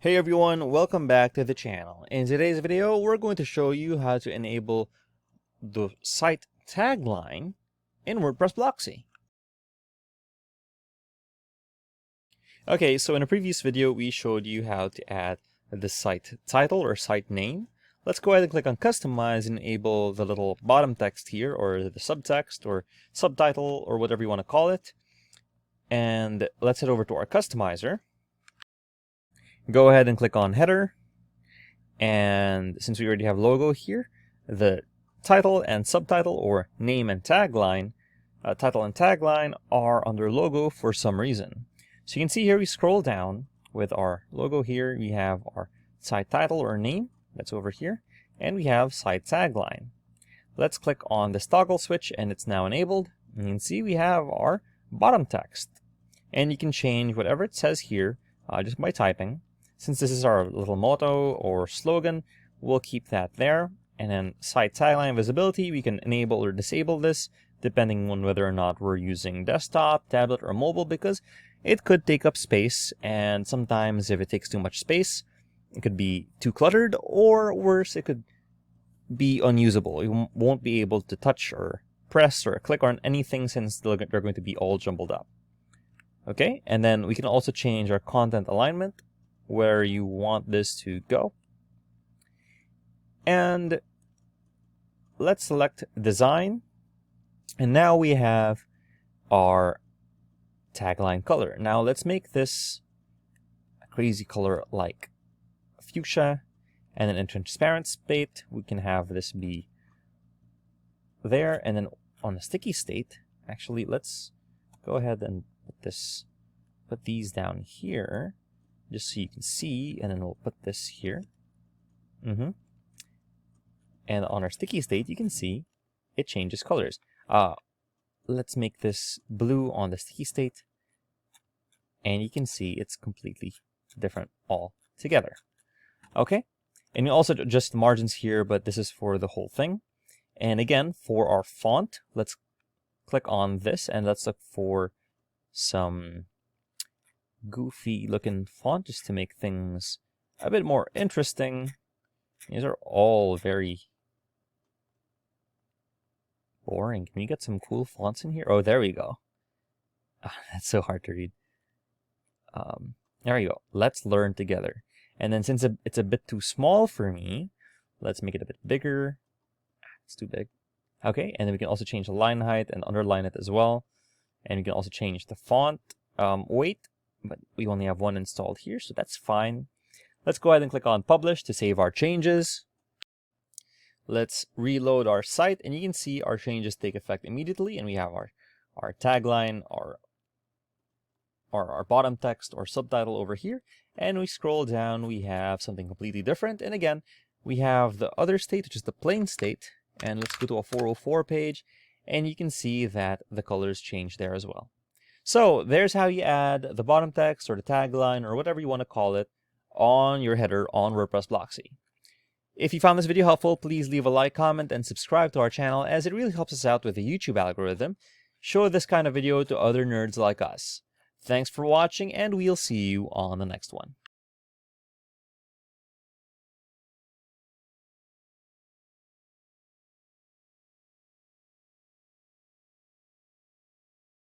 Hey everyone, welcome back to the channel. In today's video, we're going to show you how to enable the site tagline in WordPress Blocksy. Okay, so in a previous video, we showed you how to add the site title or site name. Let's go ahead and click on Customize and enable the little bottom text here, or the subtext or subtitle or whatever you want to call it. And let's head over to our customizer. Go ahead and click on Header. And since we already have logo here, the title and subtitle or name and tagline, title and tagline are under logo for some reason. So you can see here we scroll down with our logo here. We have our site title or name, that's over here, and we have site tagline. Let's click on this toggle switch and it's now enabled. And you can see we have our bottom text. And you can change whatever it says here just by typing. Since this is our little motto or slogan, we'll keep that there. And then site tagline visibility, we can enable or disable this depending on whether or not we're using desktop, tablet, or mobile, because it could take up space. And sometimes if it takes too much space, it could be too cluttered, or worse, it could be unusable. You won't be able to touch or press or click on anything since they're going to be all jumbled up. Okay, and then we can also change our content alignment, where you want this to go. And let's select design. And now we have our tagline color. Now let's make this a crazy color like fuchsia, and then in transparent state, we can have this be there. And then on a sticky state, actually, let's go ahead and put these down here, just so you can see, and then we'll put this here. And on our sticky state, you can see it changes colors. Let's make this blue on the sticky state, and you can see it's completely different all together. Okay, and we also adjust the margins here, but this is for the whole thing. And again, for our font, let's click on this, and let's look for some goofy looking font just to make things a bit more interesting. These are all very boring. Can we get some cool fonts in here? Oh, there we go. That's so hard to read. There we go. Let's learn together. And then since it's a bit too small for me, let's make it a bit bigger. It's too big. Okay, and then we can also change the line height and underline it as well. And we can also change the font weight, but we only have one installed here, so that's fine. Let's go ahead and click on Publish to save our changes. Let's reload our site, and you can see our changes take effect immediately, and we have our tagline, our bottom text or subtitle over here. And we scroll down, we have something completely different. And again, we have the other state, which is the plain state. And let's go to a 404 page, and you can see that the colors change there as well. So there's how you add the bottom text or the tagline or whatever you want to call it on your header on WordPress Blocksy. If you found this video helpful, please leave a like, comment, and subscribe to our channel, as it really helps us out with the YouTube algorithm. Show this kind of video to other nerds like us. Thanks for watching, and we'll see you on the next one.